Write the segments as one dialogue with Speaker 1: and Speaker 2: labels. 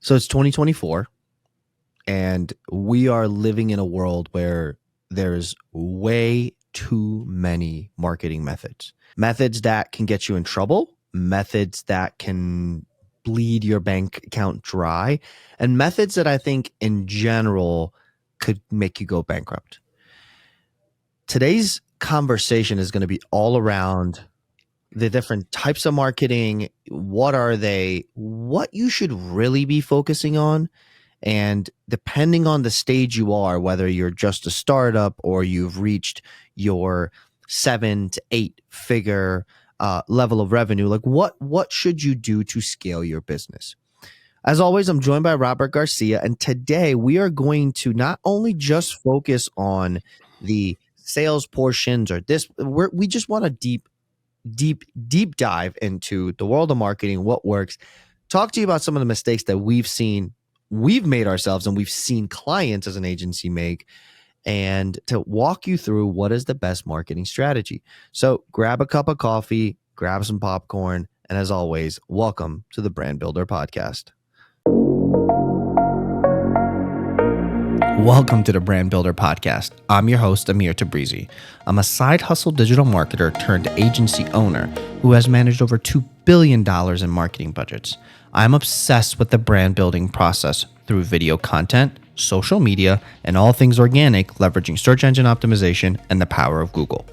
Speaker 1: So it's 2024, and we are living in a world where there's way too many marketing methods. Methods that can get you in trouble, methods that can bleed your bank account dry, and methods that I think in general could make you go bankrupt. Today's conversation is going to be all around the different types of marketing. What are they? What you should really be focusing on. And depending on the stage you are, whether you're just a startup or you've reached your 7 to 8 figure level of revenue, like what should you do to scale your business? As always, I'm joined by Robert Garcia, and today we are going to not only just focus on the sales portions or this, we just want to deep dive into the world of marketing, what works, talk to you about some of the mistakes that we've made ourselves and we've seen clients as an agency make, and to walk you through what is the best marketing strategy. So grab a cup of coffee, grab some popcorn, and as always, welcome to the Brand Builder Podcast. Welcome to the Brand Builder Podcast. I'm your host, Amir Tabrizi. I'm a side hustle digital marketer turned agency owner who has managed over $2 billion in marketing budgets. I'm obsessed with the brand building process through video content, social media, and all things organic, leveraging search engine optimization and the power of Google.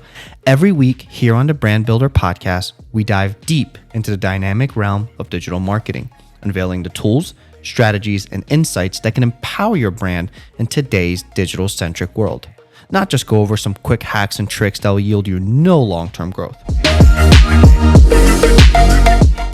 Speaker 1: Every week here on the Brand Builder Podcast, we dive deep into the dynamic realm of digital marketing, unveiling the tools, strategies, and insights that can empower your brand in today's digital-centric world. Not just go over some quick hacks and tricks that will yield you no long-term growth.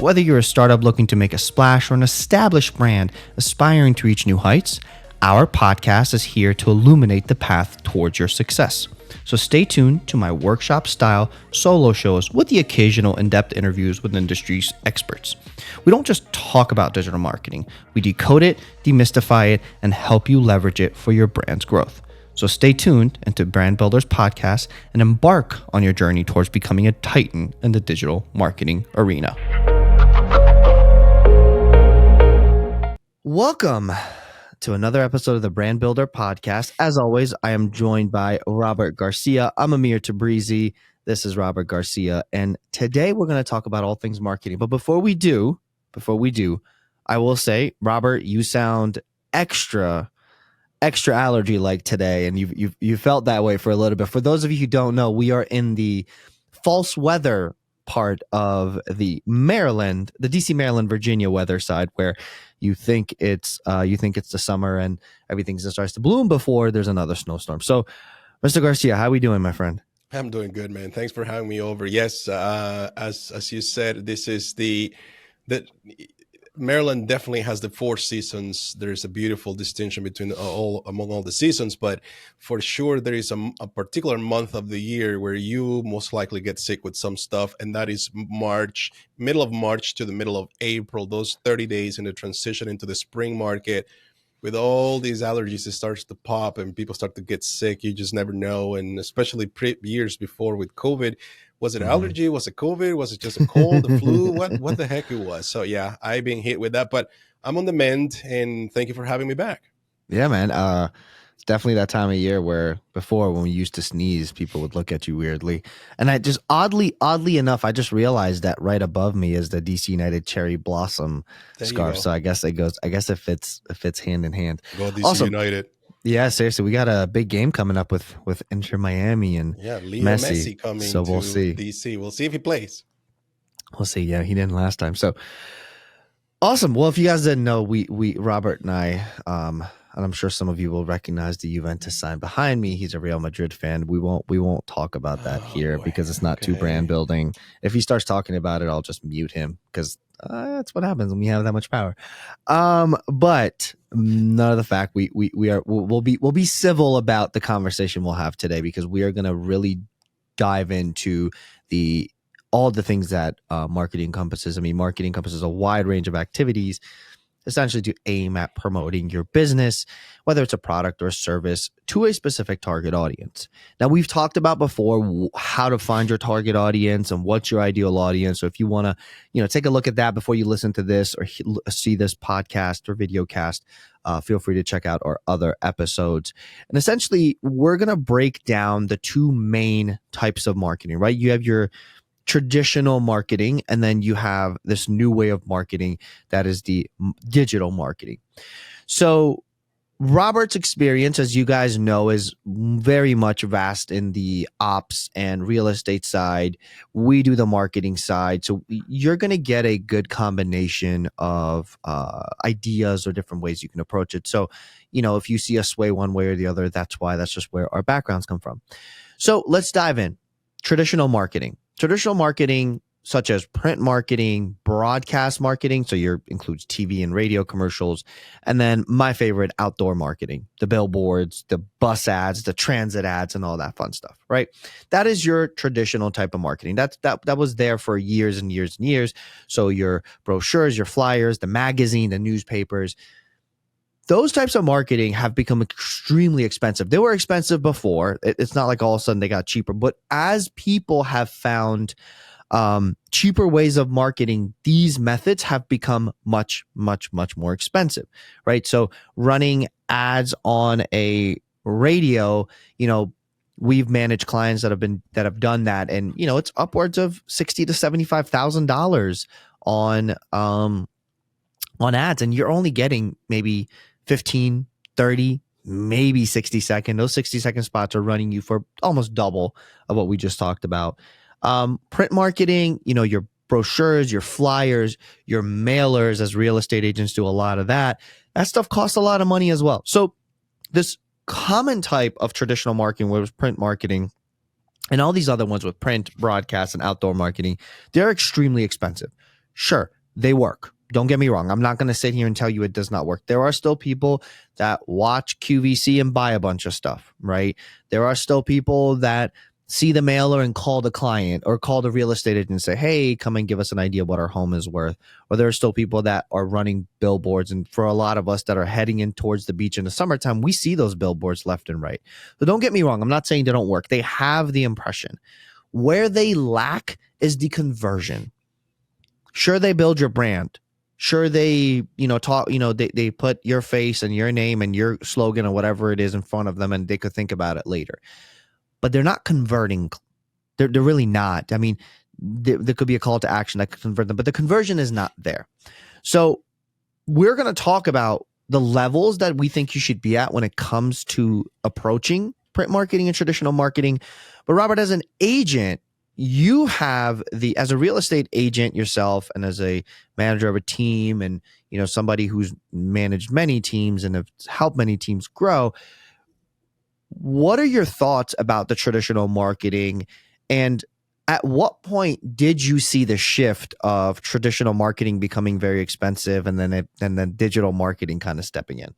Speaker 1: Whether you're a startup looking to make a splash or an established brand aspiring to reach new heights, our podcast is here to illuminate the path towards your success. So stay tuned to my workshop-style solo shows with the occasional in-depth interviews with industry experts. We don't just talk about digital marketing. We decode it, demystify it, and help you leverage it for your brand's growth. So stay tuned into Brand Builders Podcast and embark on your journey towards becoming a titan in the digital marketing arena. Welcome to another episode of the Brand Builder Podcast. As always, I am joined by Robert Garcia. I'm Amir Tabrizi. This is Robert Garcia. And today we're going to talk about all things marketing. But before we do, I will say, Robert, you sound extra allergy-like today. And you felt that way for a little bit. For those of you who don't know, we are in the false weather part of the DC, Maryland, Virginia weather side, where you think it's the summer and everything starts to bloom before there's another snowstorm. So, Mr. Garcia, how are we doing, my friend?
Speaker 2: I'm doing good, man. Thanks for having me over. Yes, as you said, this is the Maryland definitely has the 4 seasons. There's a beautiful distinction between among all the seasons, but for sure there is a particular month of the year where you most likely get sick with some stuff, and that is March, middle of March to the middle of April. Those 30 days in the transition into the spring market, with all these allergies, it starts to pop and people start to get sick. You just never know, and especially years before with COVID. Was it allergy? Was it COVID? Was it just a cold, the flu? What the heck it was? So yeah, I've been hit with that, but I'm on the mend, and thank you for having me back.
Speaker 1: Yeah, man. It's definitely that time of year where before, when we used to sneeze, people would look at you weirdly. And I just oddly enough, I just realized that right above me is the DC United cherry blossom scarf. So I guess it fits hand in hand.
Speaker 2: Go DC United.
Speaker 1: Yeah, seriously, we got a big game coming up with Inter Miami and
Speaker 2: Leo Messi coming
Speaker 1: so we'll see.
Speaker 2: DC. We'll see if he plays.
Speaker 1: We'll see. Yeah, he didn't last time. So awesome. Well, if you guys didn't know, we Robert and I, and I'm sure some of you will recognize the Juventus sign behind me. He's a Real Madrid fan. We won't talk about that here because it's not too brand building. If he starts talking about it, I'll just mute him because that's what happens when we have that much power. But none of the fact we'll be civil about the conversation we'll have today, because we are going to really dive into all the things that marketing encompasses. I mean, marketing encompasses a wide range of activities, essentially to aim at promoting your business, whether it's a product or a service, to a specific target audience. Now, we've talked about before how to find your target audience and what's your ideal audience. So if you want to, take a look at that before you listen to this or see this podcast or video cast, feel free to check out our other episodes. And essentially, we're going to break down the two main types of marketing, right? You have your traditional marketing, and then you have this new way of marketing that is the digital marketing. So Robert's experience, as you guys know, is very much vast in the ops and real estate side. We do the marketing side. So you're going to get a good combination of ideas or different ways you can approach it. So, if you see us sway one way or the other, that's why. That's just where our backgrounds come from. So let's dive in. Traditional marketing. Traditional marketing, such as print marketing, broadcast marketing, so your includes TV and radio commercials, and then my favorite, outdoor marketing, the billboards, the bus ads, the transit ads, and all that fun stuff, right? That is your traditional type of marketing. That was there for years and years and years. So your brochures, your flyers, the magazine, the newspapers, those types of marketing have become extremely expensive. They were expensive before. It's not like all of a sudden they got cheaper, but as people have found cheaper ways of marketing, these methods have become much, much, much more expensive, right? So running ads on a radio, we've managed clients that have done that, and it's upwards of $60,000 to $75,000 on ads, and you're only getting maybe 15, 30, maybe 60 second. Those 60-second spots are running you for almost double of what we just talked about. Print marketing, your brochures, your flyers, your mailers, as real estate agents do a lot of that. That stuff costs a lot of money as well. So this common type of traditional marketing, where it was print marketing, and all these other ones with print, broadcast, and outdoor marketing, they're extremely expensive. Sure, they work. Don't get me wrong. I'm not going to sit here and tell you it does not work. There are still people that watch QVC and buy a bunch of stuff, right? There are still people that see the mailer and call the client or call the real estate agent and say, hey, come and give us an idea what our home is worth. Or there are still people that are running billboards. And for a lot of us that are heading in towards the beach in the summertime, we see those billboards left and right. So don't get me wrong. I'm not saying they don't work. They have the impression. Where they lack is the conversion. Sure, they build your brand. Sure, they, they put your face and your name and your slogan or whatever it is in front of them, and they could think about it later. But they're not converting. They're really not. I mean, there could be a call to action that could convert them, but the conversion is not there. So we're going to talk about the levels that we think you should be at when it comes to approaching print marketing and traditional marketing. But Robert, as an agent, you have as a real estate agent yourself, and as a manager of a team, and somebody who's managed many teams and have helped many teams grow. What are your thoughts about the traditional marketing, and at what point did you see the shift of traditional marketing becoming very expensive, and then digital marketing kind of stepping in?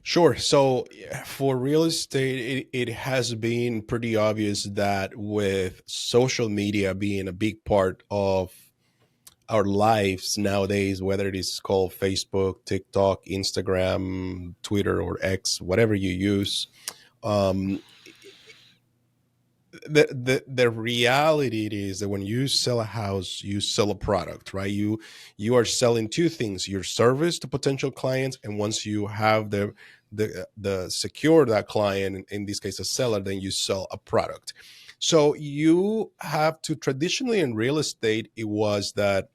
Speaker 2: Sure. So for real estate, it has been pretty obvious that with social media being a big part of our lives nowadays, whether it is called Facebook, TikTok, Instagram, Twitter, or X, whatever you use, um, the reality is that when you sell a house, you sell a product, right? You are selling two things: your service to potential clients, and once you have the secure that client, in this case a seller, then you sell a product. So you have to, traditionally in real estate, it was that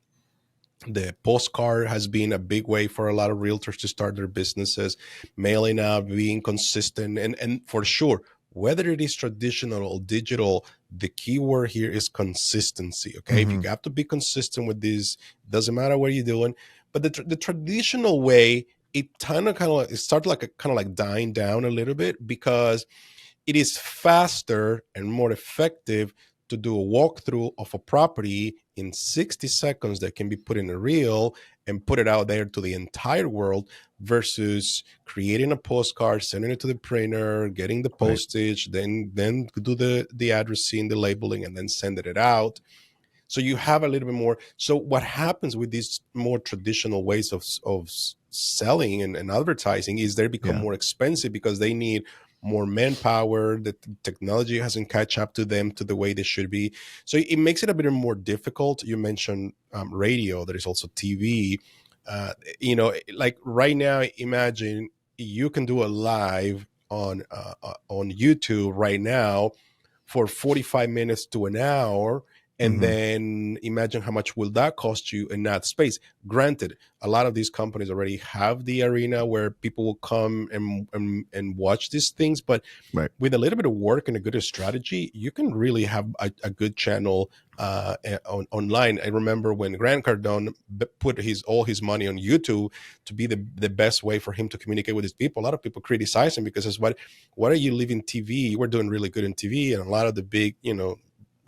Speaker 2: the postcard has been a big way for a lot of realtors to start their businesses, mailing out, being consistent, and for sure, whether it is traditional or digital, the key word here is consistency. Okay, if you
Speaker 1: Mm-hmm.
Speaker 2: have to be consistent with this, doesn't matter what you're doing. But the traditional way, it kind of like, it started like kind of like dying down a little bit, because it is faster and more effective to do a walkthrough of a property in 60 seconds that can be put in a reel and put it out there to the entire world, versus creating a postcard, sending it to the printer, getting the
Speaker 1: Right.
Speaker 2: postage, then do the addressing, the labeling, and then sending it out. So you have a little bit more. So what happens with these more traditional ways of selling and advertising is they become
Speaker 1: Yeah.
Speaker 2: more expensive because they need more manpower. The technology hasn't catch up to them to the way they should be. So it makes it a bit more difficult. You mentioned radio. There is also TV. Like right now, imagine you can do a live on YouTube right now for 45 minutes to an hour, and
Speaker 1: Mm-hmm.
Speaker 2: then imagine how much will that cost you in that space. Granted, a lot of these companies already have the arena where people will come and watch these things, but
Speaker 1: Right.
Speaker 2: with a little bit of work and a good strategy, you can really have a good channel online. I remember when Grant Cardone put all his money on YouTube to be the best way for him to communicate with his people. A lot of people criticize him because it's what are you leaving TV? You were doing really good in TV, and a lot of the big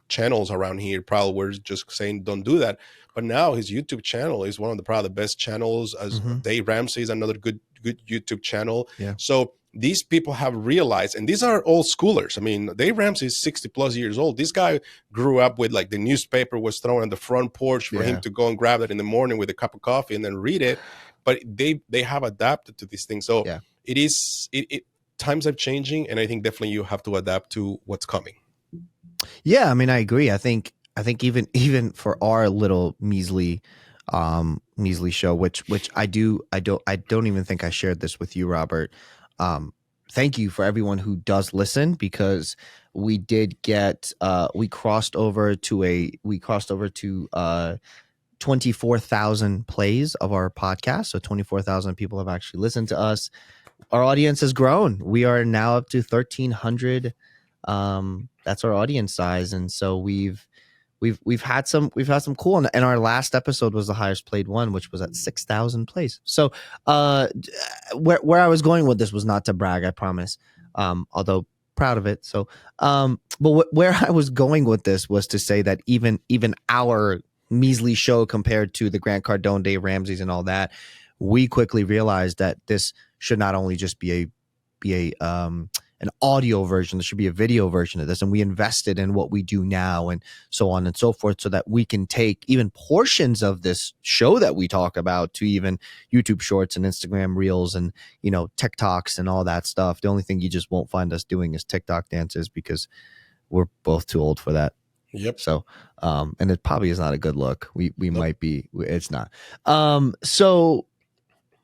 Speaker 2: channels around here probably were just saying don't do that. But now his YouTube channel is one of the probably the best channels. As
Speaker 1: Mm-hmm.
Speaker 2: Dave Ramsey is another good YouTube channel.
Speaker 1: Yeah.
Speaker 2: So these people have realized, and these are old schoolers. I mean, Dave Ramsey is 60 plus years old. This guy grew up with, like, the newspaper was thrown on the front porch for him
Speaker 1: Yeah.
Speaker 2: to go and grab it in the morning with a cup of coffee and then read it. But they have adapted to these things. So
Speaker 1: Yeah.
Speaker 2: it times are changing, and I think definitely you have to adapt to what's coming.
Speaker 1: Yeah, I mean, I agree. I think even for our little measly show, which I don't even think I shared this with you, Robert. Thank you for everyone who does listen, because we did get we crossed over to 24,000 plays of our podcast. So 24,000 people have actually listened to us. Our audience has grown. We are now up to 1,300. That's our audience size, and so we've had some cool. And our last episode was the highest played one, which was at 6,000 plays. So where I was going with this was not to brag, I promise. Although proud of it. So but where I was going with this was to say that even our measly show compared to the Grant Cardone, Dave Ramsey's, and all that, we quickly realized that this should not only just be a an audio version. There should be a video version of this, and we invested in what we do now, and so on and so forth, so that we can take even portions of this show that we talk about to even YouTube Shorts and Instagram Reels and TikToks and all that stuff. The only thing you just won't find us doing is TikTok dances, because we're both too old for that.
Speaker 2: Yep.
Speaker 1: So, and it probably is not a good look. We
Speaker 2: Nope.
Speaker 1: might be. It's not. So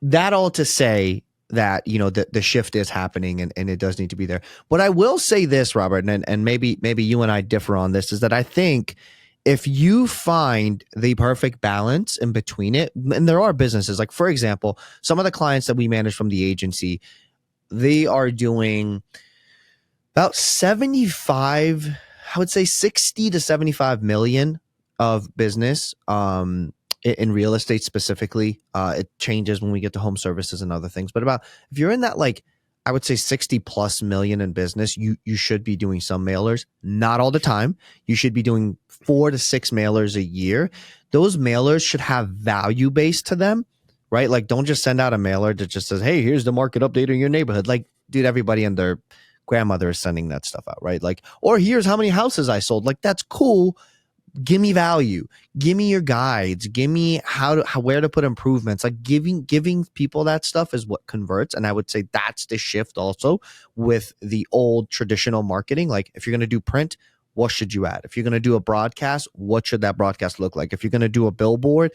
Speaker 1: that all to say that the shift is happening, and it does need to be there. But I will say this, Robert, and maybe you and I differ on this, is that I think if you find the perfect balance in between it, and there are businesses, like, for example, some of the clients that we manage from the agency, they are doing about 75, I would say 60 to 75 million of business in real estate specifically. It changes when we get to home services and other things, but about, if you're in that, like, I would say 60 plus million in business, you should be doing some mailers, not all the time. You should be doing 4 to 6 mailers a year. Those mailers should have value based to them, right? Like, don't just send out a mailer that just says, hey, here's the market update in your neighborhood. Like, dude, everybody and their grandmother is sending that stuff out, right? Like, or here's how many houses I sold. Like, that's cool. Give me value. Give me your guides. Give me where to put improvements. Like, giving people that stuff is what converts. And I would say that's the shift also with the old traditional marketing. Like, if you're going to do print, what should you add? If you're going to do a broadcast, what should that broadcast look like? If you're going to do a billboard,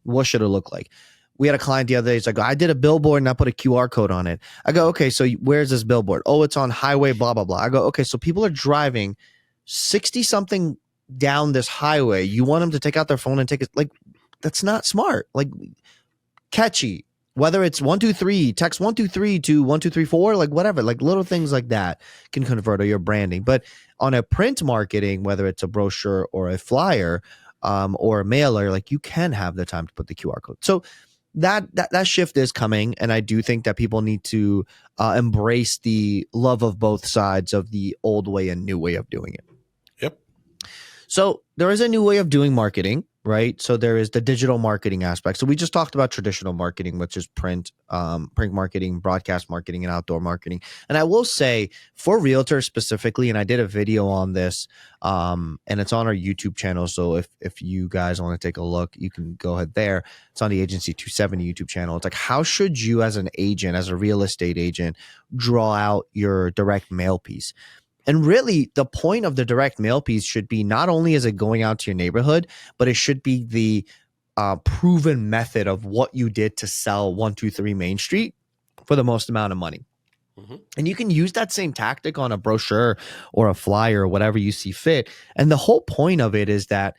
Speaker 1: what should it look like? We had a client the other day. He's like, I did a billboard and I put a QR code on it. I go, okay, so where's this billboard? Oh, it's on highway, blah, blah, blah. I go, okay, so people are driving 60 something down this highway. You want them to take out their phone and take it? Like, that's not smart. Like, catchy. Whether it's 123, text 123 to 1234, like whatever, like little things like that can convert, or your branding. But on a print marketing, whether it's a brochure or a flyer or a mailer, like, you can have the time to put the QR code. So that shift is coming, and I do think that people need to embrace the love of both sides of the old way and new way of doing it.
Speaker 2: Yep.
Speaker 1: So there is a new way of doing marketing, right? So there is the digital marketing aspect. So we just talked about traditional marketing, which is print marketing, broadcast marketing, and outdoor marketing. And I will say for realtors specifically, and I did a video on this, and it's on our YouTube channel. So if you guys want to take a look, you can go ahead there. It's on the Agency 270 YouTube channel. It's like, how should you as an agent, as a real estate agent, draw out your direct mail piece? And really, the point of the direct mail piece should be not only is it going out to your neighborhood, but it should be the proven method of what you did to sell 123 Main Street for the most amount of money. Mm-hmm. And you can use that same tactic on a brochure or a flyer or whatever you see fit. And the whole point of it is that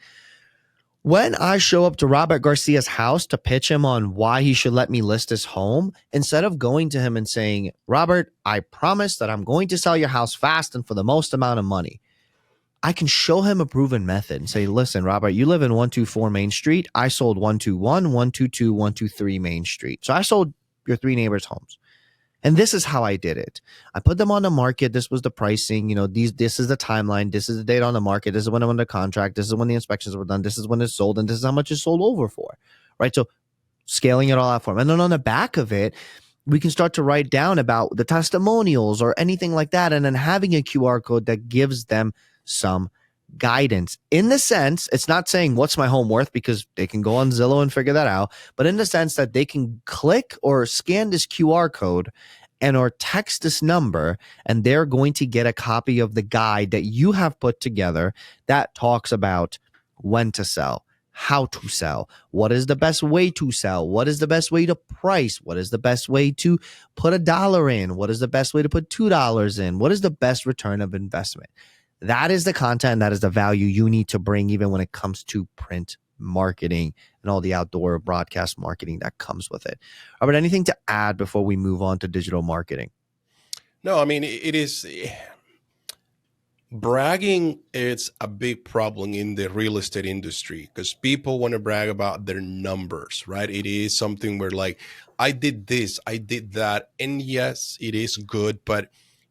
Speaker 1: when I show up to Robert Garcia's house to pitch him on why he should let me list his home, instead of going to him and saying, Robert, I promise that I'm going to sell your house fast and for the most amount of money, I can show him a proven method and say, listen, Robert, you live in 124 Main Street. I sold 121, 122, 123 Main Street. So I sold your three neighbors' homes. And this is how I did it. I put them on the market. This was the pricing. This is the timeline. This is the date on the market. This is when I'm under contract. This is when the inspections were done. This is when it's sold. And this is how much it's sold over for. Right. So scaling it all out for them. And then on the back of it, we can start to write down about the testimonials or anything like that. And then having a QR code that gives them some guidance. In the sense, it's not saying what's my home worth, because they can go on Zillow and figure that out, but in the sense that they can click or scan this QR code and or text this number, and they're going to get a copy of the guide that you have put together that talks about when to sell, how to sell, what is the best way to sell, what is the best way to price, what is the best way to put $1 in, what is the best way to put $2 in, what is the best return of investment. That is the content, that is the value you need to bring, even when it comes to print marketing and all the outdoor broadcast marketing that comes with it. Robert, anything to add before we move on to digital marketing?
Speaker 2: No, I mean, it is bragging. It's a big problem in the real estate industry because people want to brag about their numbers, right? It is something where like, I did this, I did that. And yes, it is good, but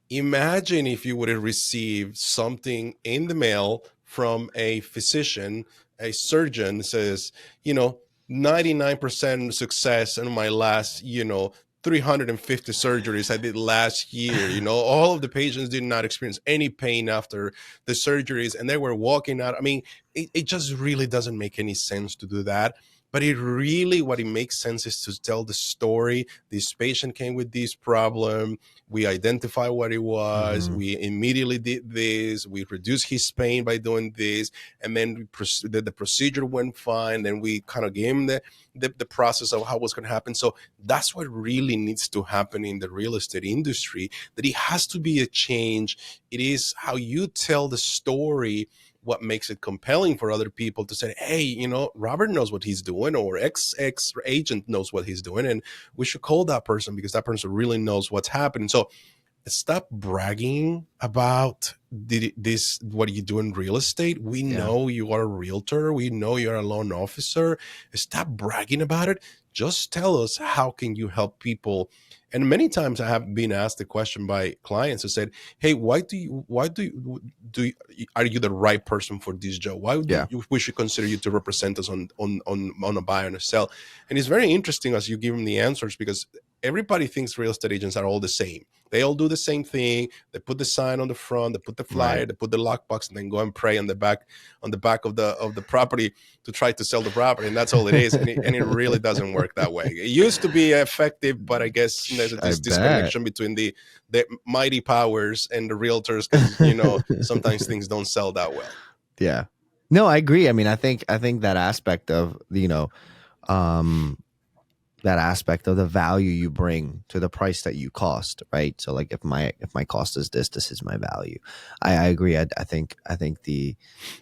Speaker 2: imagine if you would have received something in the mail from a physician, a surgeon says, 99% success in my last, 350 surgeries I did last year. All of the patients did not experience any pain after the surgeries and they were walking out. I mean, it just really doesn't make any sense to do that. But what it makes sense is to tell the story. This patient came with this problem. We identify what it was. Mm-hmm. We immediately did this. We reduced his pain by doing this. And then the procedure went fine. Then we kind of gave him the process of how it was going to happen. So that's what really needs to happen in the real estate industry, that it has to be a change. It is how you tell the story what makes it compelling for other people to say, hey, Robert knows what he's doing, or X agent knows what he's doing, and we should call that person because that person really knows what's happening. So stop bragging about this, what you do in real estate. We know you are a realtor. We know you're a loan officer. Stop bragging about it. Just tell us, how can you help people? And many times I have been asked the question by clients who said, hey, are you the right person for this job? Why we should consider you to represent us on a buy and a sell? And it's very interesting as you give them the answers, because everybody thinks real estate agents are all the same. They all do the same thing. They put the sign on the front, they put the flyer, they put the lockbox, and then go and pray on the back of the property to try to sell the property. And that's all it is. And it really doesn't work that way. It used to be effective, but I guess there's this disconnection between the mighty powers and the realtors, because sometimes things don't sell that well.
Speaker 1: Yeah. No, I agree. I mean, I think that aspect of, that aspect of the value you bring to the price that you cost, right? So like if my cost is this is my value. I agree. I think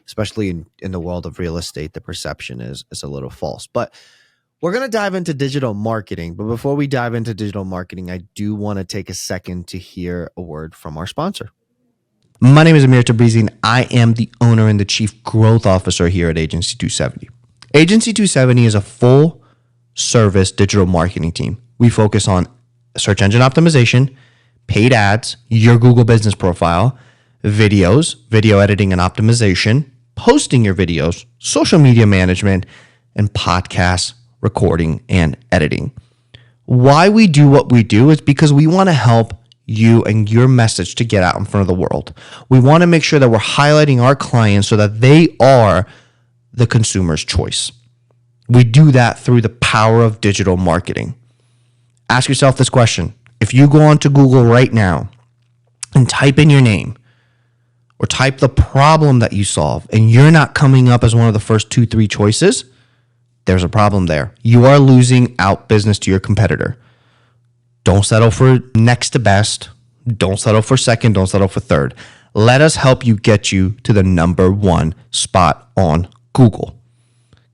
Speaker 1: especially in the world of real estate, the perception is a little false. But we're going to dive into digital marketing. But before we dive into digital marketing, I do want to take a second to hear a word from our sponsor. My name is Amir Tabrizi, and I am the owner and the chief growth officer here at Agency 270. Agency 270 is a full service digital marketing team. We focus on search engine optimization, paid ads, your Google business profile, videos, video editing and optimization, posting your videos, social media management, and podcast recording and editing. Why we do what we do is because we want to help you and your message to get out in front of the world. We want to make sure that we're highlighting our clients so that they are the consumer's choice. We do that through the power of digital marketing. Ask yourself this question. If you go onto Google right now and type in your name or type the problem that you solve and you're not coming up as one of the first 2-3 choices, there's a problem there. You are losing out business to your competitor. Don't settle for next to best. Don't settle for second. Don't settle for third. Let us help you get you to the number one spot on Google.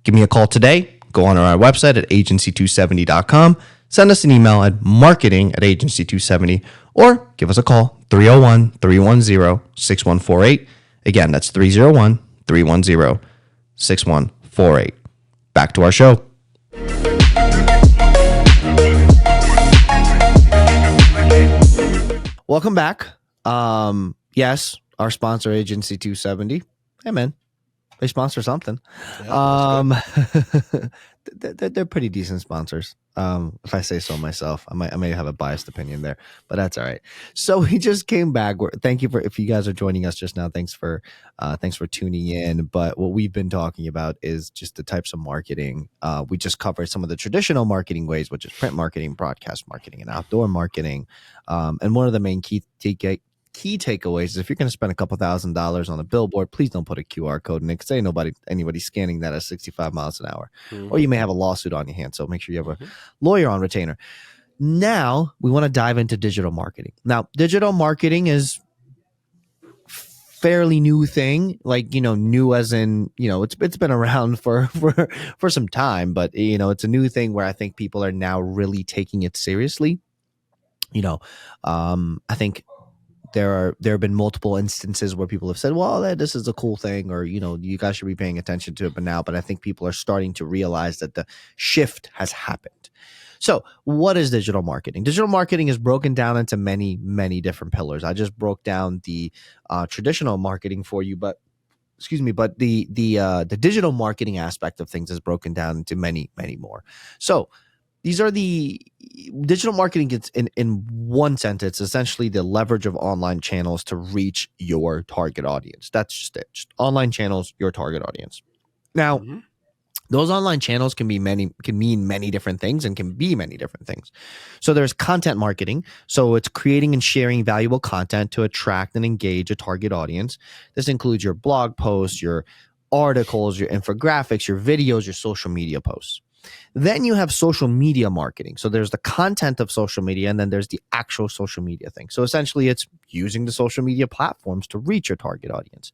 Speaker 1: Give me a call today. Go on our website at agency270.com. Send us an email at marketing@agency270 or give us a call 301-310-6148. Again, that's 301-310-6148. Back to our show. Welcome back. Yes, our sponsor, Agency 270. Hey, man, they sponsor something. Yeah, they're pretty decent sponsors. If I say so myself, I may have a biased opinion there, but that's all right. So we just came back. Thank you if you guys are joining us just now. Thanks for tuning in. But what we've been talking about is just the types of marketing. We just covered some of the traditional marketing ways, which is print marketing, broadcast marketing, and outdoor marketing. And one of the main key takeaways is if you're going to spend a couple $1,000s on a billboard, please don't put a QR code in it because ain't anybody scanning that at 65 miles an hour. Or you may have a lawsuit on your hands. So make sure you have a lawyer on retainer. Now we want to dive into digital marketing. Now, digital marketing is fairly new thing, like, new as in, it's been around for some time, but it's a new thing where I think people are now really taking it seriously. I think there have been multiple instances where people have said, well, this is a cool thing, or, you guys should be paying attention to it. But I think people are starting to realize that the shift has happened. So what is digital marketing? Digital marketing is broken down into many, many different pillars. I just broke down the traditional marketing for you, but the digital marketing aspect of things is broken down into many, many more. So these are the digital marketing gets in one sentence, essentially the leverage of online channels to reach your target audience. That's just it. Just online channels, your target audience. Now, those online channels can mean many different things and can be many different things. So there's content marketing. So it's creating and sharing valuable content to attract and engage a target audience. This includes your blog posts, your articles, your infographics, your videos, your social media posts. Then you have social media marketing. So there's the content of social media, and then there's the actual social media thing. So essentially, it's using the social media platforms to reach your target audience.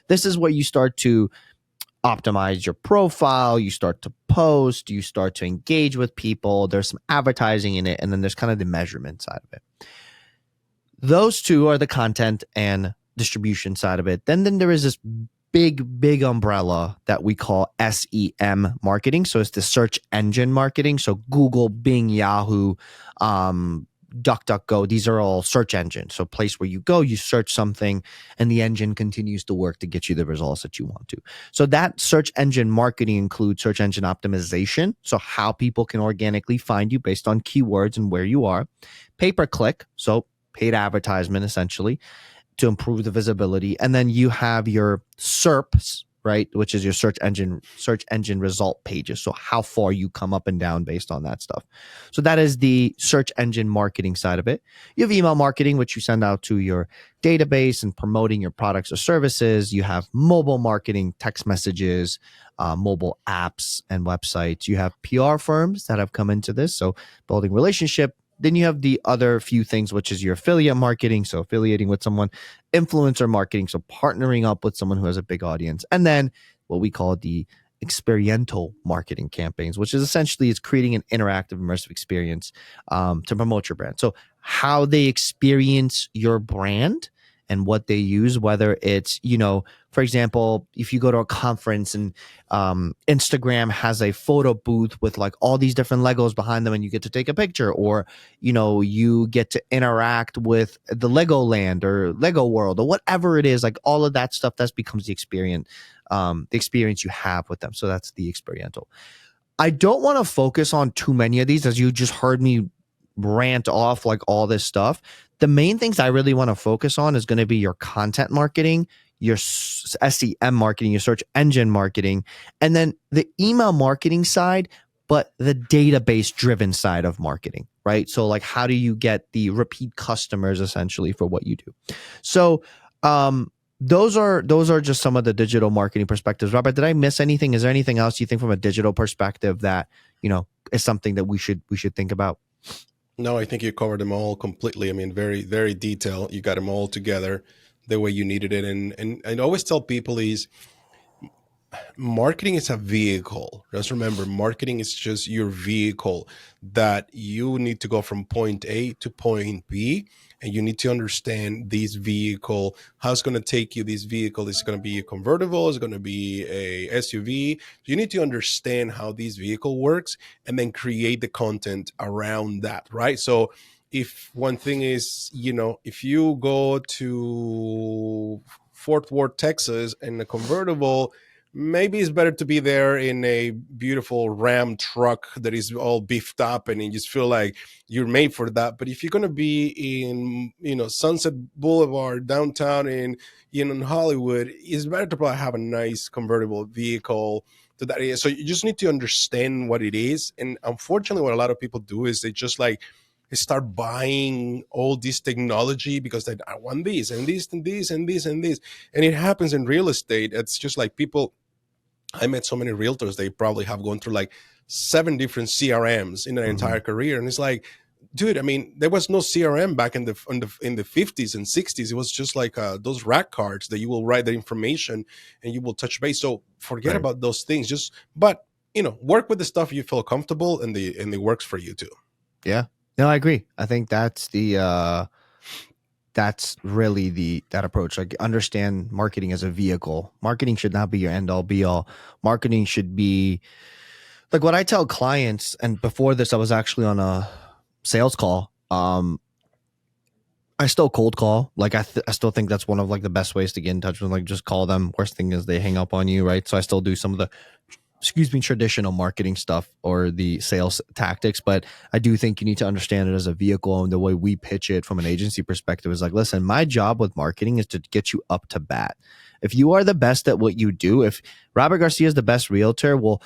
Speaker 1: This is where you start to optimize your profile, you start to post, you start to engage with people. There's some advertising in it, and then there's kind of the measurement side of it. Those two are the content and distribution side of it. Then there is this big umbrella that we call SEM marketing. So it's the search engine marketing. So Google, Bing, Yahoo, DuckDuckGo, these are all search engines. So a place where you go, you search something, and the engine continues to work to get you the results that you want to. So that search engine marketing includes search engine optimization. So how people can organically find you based on keywords and where you are. Pay-per-click, so paid advertisement essentially, to improve the visibility. And then you have your SERPs, right, which is your search engine result pages. So how far you come up and down based on that stuff. So that is the search engine marketing side of it. You have email marketing, which you send out to your database and promoting your products or services. You have mobile marketing, text messages, mobile apps and websites. You have PR firms that have come into this, so building relationship. Then you have the other few things, which is your affiliate marketing, so affiliating with someone, influencer marketing, so partnering up with someone who has a big audience, and then what we call the experiential marketing campaigns, which is essentially is creating an interactive, immersive experience to promote your brand. So how they experience your brand and what they use, whether it's, For example, if you go to a conference and Instagram has a photo booth with like all these different Legos behind them and you get to take a picture, or, you get to interact with the Lego land or Lego world or whatever it is, like all of that stuff, that becomes the experience you have with them. So that's the experiential. I don't want to focus on too many of these, as you just heard me rant off like all this stuff. The main things I really want to focus on is going to be your content marketing, your SEM marketing, your search engine marketing, and then the email marketing side, but the database driven side of marketing, right? So like, how do you get the repeat customers essentially for what you do? So, those are just some of the digital marketing perspectives. Robert, did I miss anything? Is there anything else you think from a digital perspective that, is something that we should think about?
Speaker 2: No, I think you covered them all completely. I mean, very, very detailed. You got them all together the way you needed it. And I always tell people is marketing is a vehicle. Just remember, marketing is just your vehicle that you need to go from point A to point B. And you need to understand this vehicle, how it's going to take you. This vehicle is going to be a convertible, it's going to be a SUV. You need to understand how this vehicle works and then create the content around that, right? So if one thing is, if you go to Fort Worth, Texas in a convertible, maybe it's better to be there in a beautiful Ram truck that is all beefed up and you just feel like you're made for that. But if you're going to be in, Sunset Boulevard downtown in Hollywood, it's better to probably have a nice convertible vehicle to that area. So you just need to understand what it is. And unfortunately, what a lot of people do is they just like start buying all this technology because I want this and this and this and this and this. And it happens in real estate. It's just like people, I met so many realtors, they probably have gone through like 7 different CRMs in their entire career. And it's like, dude, I mean, there was no CRM back in the 50s and 60s. It was just like those rack cards that you will write the information and you will touch base. So forget about those things. But work with the stuff you feel comfortable and it works for you too.
Speaker 1: Yeah. No, I agree. I think that's that's really that approach. Like, understand marketing as a vehicle. Marketing should not be your end all be all. Marketing should be like what I tell clients. And before this, I was actually on a sales call. I still cold call. Like, I still think that's one of like the best ways to get in touch with, like, just call them. Worst thing is they hang up on you, right? So I still do some of the traditional marketing stuff or the sales tactics, but I do think you need to understand it as a vehicle. And the way we pitch it from an agency perspective is like, listen, my job with marketing is to get you up to bat. If you are the best at what you do, if Robert Garcia is the best realtor, well,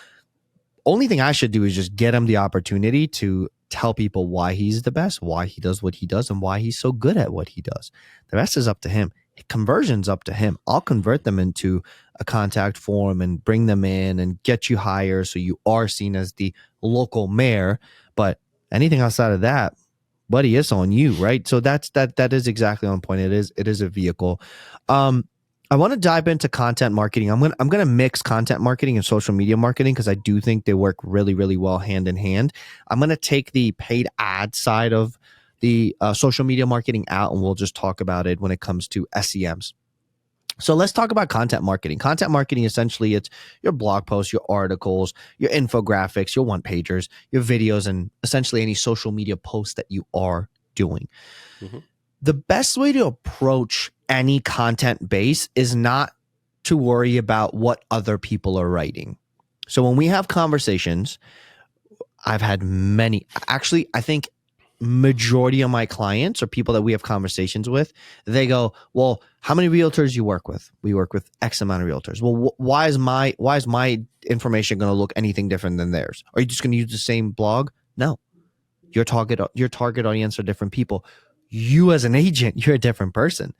Speaker 1: only thing I should do is just get him the opportunity to tell people why he's the best, why he does what he does, and why he's so good at what he does. The rest is up to him. Conversion's up to him. I'll convert them into a contact form and bring them in and get you higher so you are seen as the local mayor. But anything outside of that, buddy, it's on you, right? So that is exactly on point. It is a vehicle. I want to dive into content marketing. I'm gonna mix content marketing and social media marketing because I do think they work really, really well hand in hand. I'm gonna take the paid ad side of the social media marketing out, and we'll just talk about it when it comes to SEMs. So let's talk about content marketing. Content marketing, essentially, it's your blog posts, your articles, your infographics, your one-pagers, your videos, and essentially any social media posts that you are doing. Mm-hmm. The best way to approach any content base is not to worry about what other people are writing. So when we have conversations, I've had many, actually, I think majority of my clients or people that we have conversations with, they go, well, how many realtors you work with? We work with X amount of realtors. Well, why is my information going to look anything different than theirs? Are you just going to use the same blog? No. Your target audience are different people. You as an agent, you're a different person.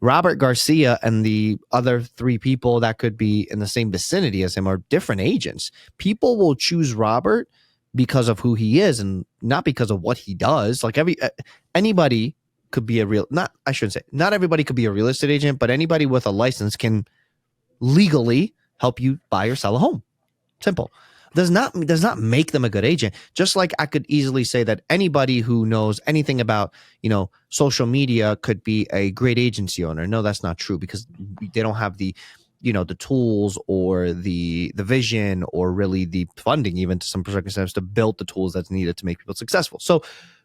Speaker 1: Robert Garcia and the other 3 people that could be in the same vicinity as him are different agents. People will choose Robert because of who he is and not because of what he does. Like anybody could be not everybody could be a real estate agent, but anybody with a license can legally help you buy or sell a home. Simple. Does not make them a good agent. Just like I could easily say that anybody who knows anything about, social media could be a great agency owner. No, that's not true because they don't have the the tools or the vision or really the funding, even to some circumstances, to build the tools that's needed to make people successful. So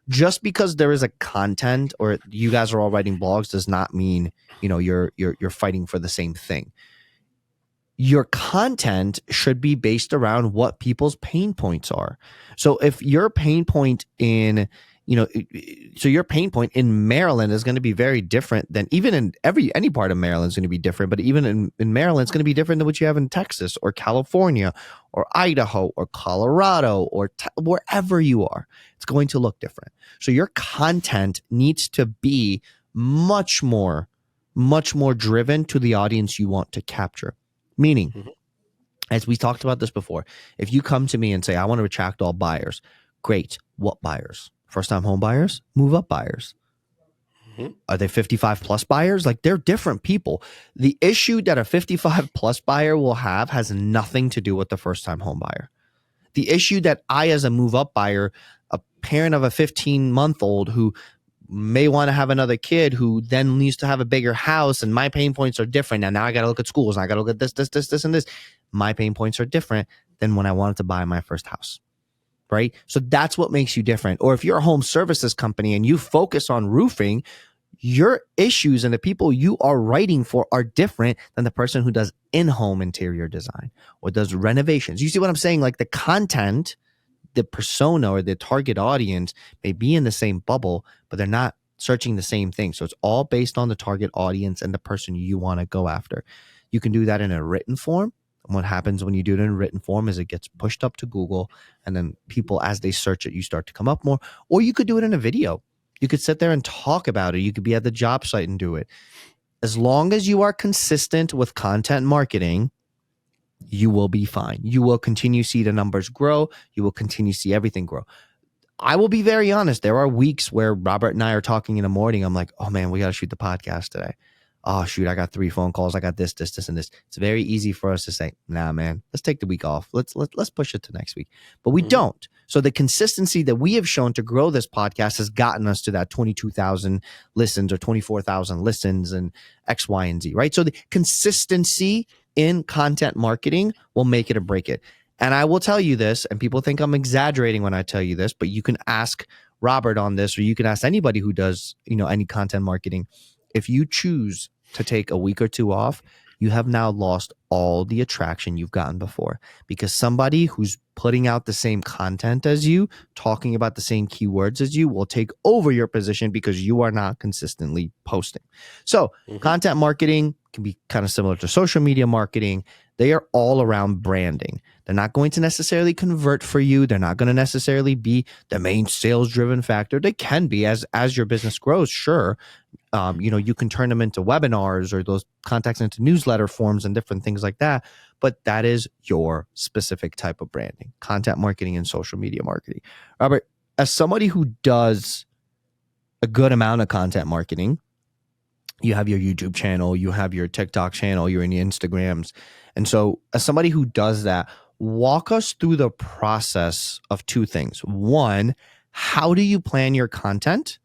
Speaker 1: just because there is a content or you guys are all writing blogs does not mean you're fighting for the same thing. Your content should be based around what people's pain points are. So if your pain point in your pain point in Maryland is going to be very different than even in any part of Maryland is going to be different, but even in Maryland, it's going to be different than what you have in Texas or California or Idaho or Colorado or wherever you are. It's going to look different. So your content needs to be much more driven to the audience you want to capture. Meaning, as we talked about this before, if you come to me and say, I want to attract all buyers, great. What buyers? First-time home buyers? Move-up buyers? Are they 55 plus buyers? Like, they're different people. The issue that a 55 plus buyer will have has nothing to do with the first-time home buyer. The issue that I, as a move-up buyer, a parent of a 15-month-old who may want to have another kid who then needs to have a bigger house, and my pain points are different. Now I got to look at schools, and I got to look at this, and this. My pain points are different than when I wanted to buy my first house, right? So that's what makes you different. Or if you're a home services company and you focus on roofing, your issues and the people you are writing for are different than the person who does in-home interior design or does renovations. You see what I'm saying? Like, the content, the persona or the target audience may be in the same bubble, but they're not searching the same thing. So it's all based on the target audience and the person you want to go after. You can do that in a written form. And what happens when you do it in a written form is it gets pushed up to Google, and then people, as they search it, you start to come up more. Or you could do it in a video. You could sit there and talk about it. You could be at the job site and do it. As long as you are consistent with content marketing, you will be fine. You will continue to see the numbers grow. You will continue to see everything grow. I will be very honest. There are weeks where Robert and I are talking in the morning. I'm like, oh man, we got to shoot the podcast today. Oh shoot, I got 3 phone calls. I got this, and this. It's very easy for us to say, nah, man, let's take the week off. Let's push it to next week. But we don't. So the consistency that we have shown to grow this podcast has gotten us to that 22,000 listens or 24,000 listens and X, Y, and Z, right? So the consistency in content marketing will make it or break it. And I will tell you this, and people think I'm exaggerating when I tell you this, but you can ask Robert on this, or you can ask anybody who does, any content marketing. If you choose to take a week or 2 off, you have now lost all the attraction you've gotten before, because somebody who's putting out the same content as you, talking about the same keywords as you, will take over your position because you are not consistently posting. So content marketing can be kind of similar to social media marketing. They are all around branding. They're not going to necessarily convert for you. They're not going to necessarily be the main sales driven factor. They can be as your business grows. Sure. You can turn them into webinars or those contacts into newsletter forms and different things like that. But that is your specific type of branding, content marketing and social media marketing. Robert, as somebody who does a good amount of content marketing, you have your YouTube channel, you have your TikTok channel, you're in your Instagrams. And so as somebody who does that, walk us through the process of 2 things. One, how do you plan your content?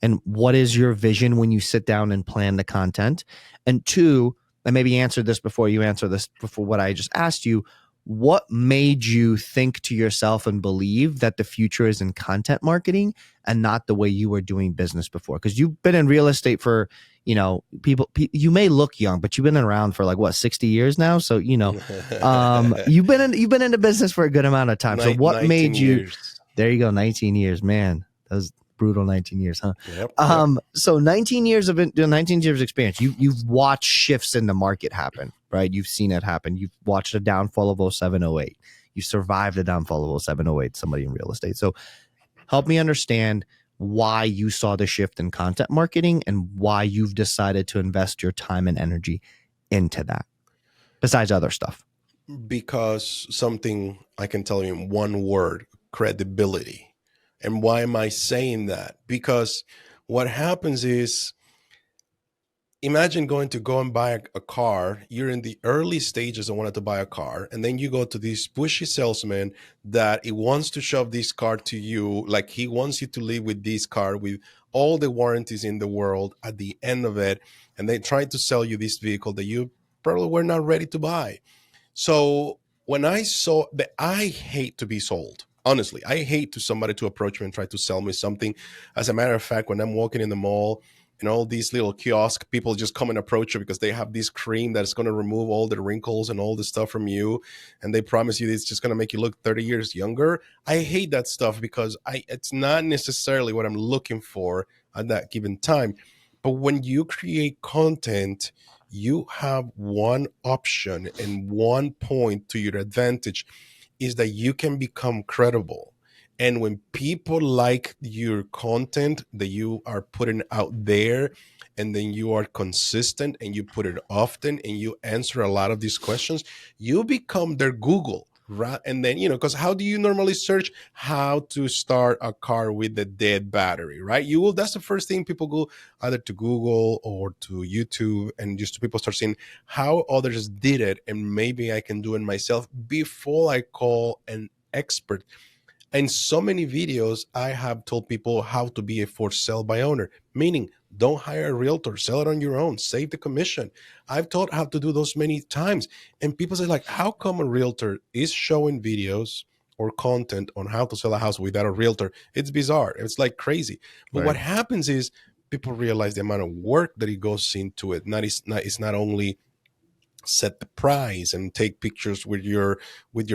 Speaker 1: And what is your vision when you sit down and plan the content? And 2, and maybe answer this before you answer this, before what I just asked you, what made you think to yourself and believe that the future is in content marketing and not the way you were doing business before? Because you've been in real estate for, people, you may look young, but you've been around for 60 years now. So, you've been in the business for a good amount of time. So what made you,
Speaker 2: years.
Speaker 1: There you go. 19 years, man, that was brutal 19 years, huh?
Speaker 2: Yep.
Speaker 1: So 19 years of experience. You've watched shifts in the market happen, right? You've seen it happen. You've watched the downfall of 07, 08. You survived the downfall of 07, 08, somebody in real estate. So help me understand why you saw the shift in content marketing and why you've decided to invest your time and energy into that, besides other stuff.
Speaker 2: Because something I can tell you in one word: credibility. And why am I saying that? Because what happens is, imagine go and buy a car. You're in the early stages of wanting to buy a car, and then you go to this pushy salesman that he wants to shove this car to you, like he wants you to live with this car with all the warranties in the world at the end of it, and they try to sell you this vehicle that you probably were not ready to buy. So when I saw that, I hate to be sold. Honestly, I hate to somebody to approach me and try to sell me something. As a matter of fact, when I'm walking in the mall and all these little kiosk people just come and approach you because they have this cream that's going to remove all the wrinkles and all the stuff from you, and they promise you it's just going to make you look 30 years younger. I hate that stuff because it's not necessarily what I'm looking for at that given time. But when you create content, you have one option and one point to your advantage is that you can become credible. And when people like your content that you are putting out there, and then you are consistent and you put it often and you answer a lot of these questions, you become their Google. Right. And then, because how do you normally search how to start a car with a dead battery, right? That's the first thing people go either to Google or to YouTube, and just people start seeing how others did it, and maybe I can do it myself before I call an expert. In so many videos, I have told people how to be a for sale by owner, meaning don't hire a realtor, sell it on your own, save the commission. I've taught how to do those many times. And people say, like, how come a realtor is showing videos or content on how to sell a house without a realtor? It's bizarre. It's like crazy. But what
Speaker 1: Right.
Speaker 2: happens is people realize the amount of work that it goes into it. It's not only set the price and take pictures with your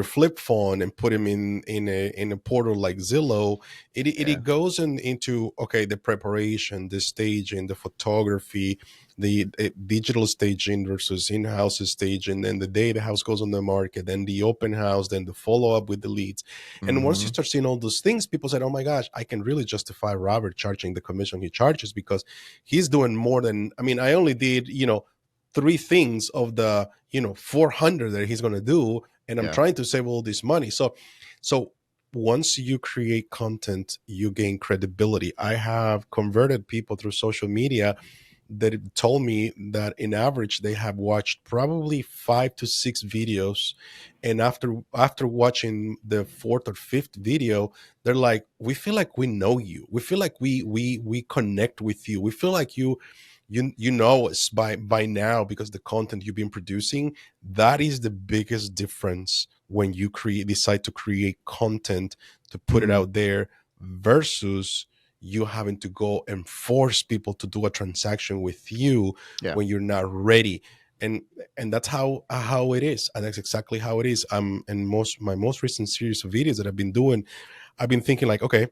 Speaker 2: flip phone and put them in a portal like Zillow.
Speaker 1: Yeah.
Speaker 2: It goes into, okay, the preparation, the staging, the photography, the digital staging versus in-house staging, then the day the house goes on the market, then the open house, then the follow-up with the leads. And once you
Speaker 1: Hmm.
Speaker 2: start seeing all those things, people said, oh my gosh, I can really justify Robert charging the commission he charges, because he's doing more than, I mean, I only did, three things of the 400 that he's going to do, and I'm
Speaker 1: Yeah.
Speaker 2: trying to save all this money. So once you create content, you gain credibility. I have converted people through social media that told me that in average they have watched probably 5 to 6 videos, and after watching the fourth or fifth video, they're like, we feel like we know you, we feel like we connect with you, we feel like you know us by now because the content you've been producing. That is the biggest difference when you decide to create content to put it
Speaker 1: Hmm.
Speaker 2: out there versus you having to go and force people to do a transaction with you
Speaker 1: Yeah.
Speaker 2: when you're not ready. And that's how it is, and that's exactly how it is. In my most recent series of videos that I've been doing, I've been thinking like, okay,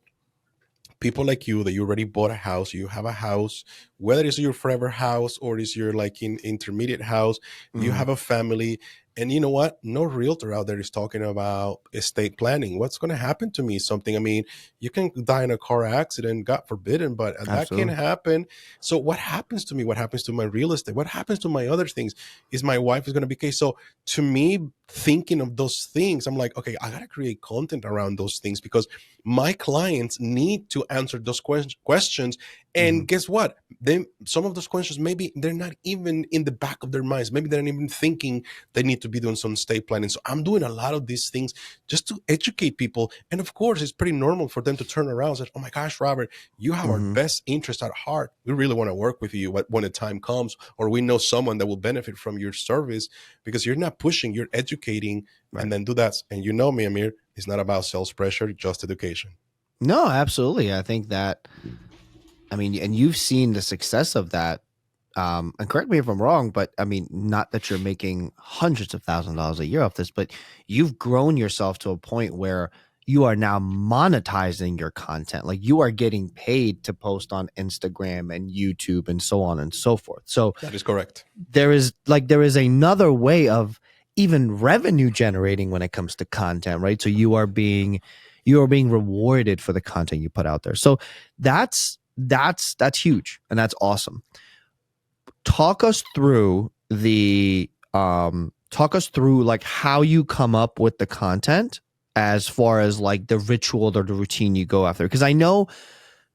Speaker 2: people like you that you already bought a house, you have a house, whether it's your forever house or it's your like in intermediate house, you
Speaker 1: Hmm.
Speaker 2: have a family. And you know what, no realtor out there is talking about estate planning. What's going to happen to me, something, I mean, you can die in a car accident, god forbidden, but that can
Speaker 1: Absolutely.
Speaker 2: happen. So what happens to me, what happens to my real estate, what happens to my other things? Is my wife is going to be okay? So to me, thinking of those things, I'm like, okay, I got to create content around those things, because my clients need to answer those questions.
Speaker 1: Hmm.
Speaker 2: And guess what, then some of those questions, maybe they're not even in the back of their minds, maybe they're not even thinking they need to be doing some estate planning. So I'm doing a lot of these things just to educate people. And of course, it's pretty normal for them to turn around and say, oh my gosh, Robert, you have our
Speaker 1: Hmm.
Speaker 2: best interest at heart, we really want to work with you when the time comes, or we know someone that will benefit from your service, because you're not pushing, you're educating. And
Speaker 1: Right.
Speaker 2: then do that. And you know me, Amir, it's not about sales pressure, just education.
Speaker 1: No, absolutely. I think that, I mean, and you've seen the success of that. And correct me if I'm wrong, but I mean, not that you're making hundreds of thousands of dollars a year off this, but you've grown yourself to a point where you are now monetizing your content. Like you are getting paid to post on Instagram and YouTube and so on and so forth. So
Speaker 2: That is correct.
Speaker 1: there is another way of even revenue generating when it comes to content, right? So you are being rewarded for the content you put out there. So that's huge and that's awesome. Talk us through like how you come up with the content as far as like the ritual or the routine you go after, because I know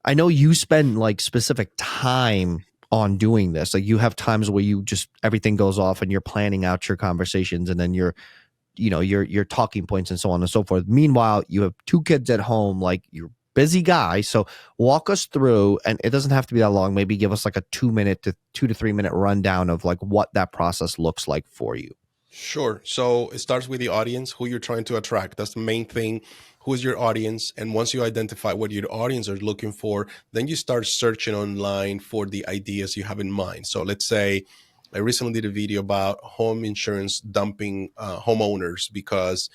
Speaker 1: you spend like specific time on doing this. Like you have times where you just everything goes off and you're planning out your conversations and then your talking points and so on and so forth. Meanwhile, you have two kids at home, like you're busy guy. So walk us through, and it doesn't have to be that long. Maybe give us like a 2 minute to 2 to 3 minute rundown of like what that process looks like for you.
Speaker 2: Sure. So it starts with the audience, who you're trying to attract. That's the main thing. Who is your audience? And once you identify what your audience are looking for, then you start searching online for the ideas you have in mind. So let's say I recently did a video about home insurance dumping homeowners because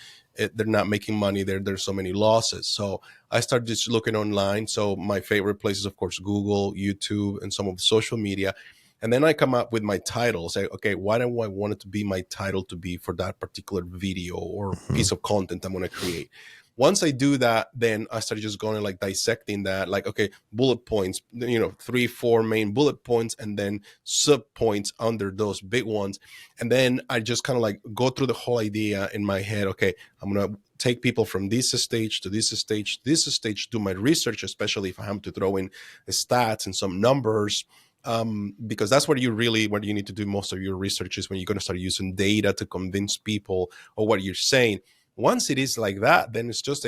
Speaker 2: they're not making money there. There's so many losses. So I started just looking online. So my favorite places, of course, Google, YouTube, and some of the social media. And then I come up with my title, say, okay, why do I want it to be my title to be for that particular video or
Speaker 1: Mm-hmm.
Speaker 2: piece of content I'm going to create? Once I do that, then I started just going like dissecting that, like, okay, bullet points, 3, 4 main bullet points, and then sub points under those big ones. And then I just kind of like go through the whole idea in my head. Okay, I'm going to take people from this stage to this stage, do my research, especially if I have to throw in stats and some numbers, because that's what you need to do most of your research is when you're going to start using data to convince people of what you're saying. Once it is like that, then it's just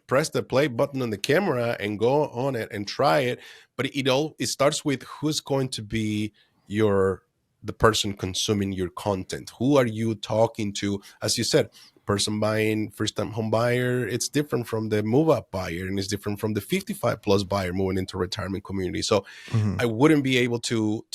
Speaker 2: press the play button on the camera and go on it and try it. But it starts with who's going to be the person consuming your content. Who are you talking to? As you said, person buying first time home buyer, it's different from the move up buyer, and it's different from the 55 plus buyer moving into retirement community. So
Speaker 1: Mm-hmm.
Speaker 2: I wouldn't be able to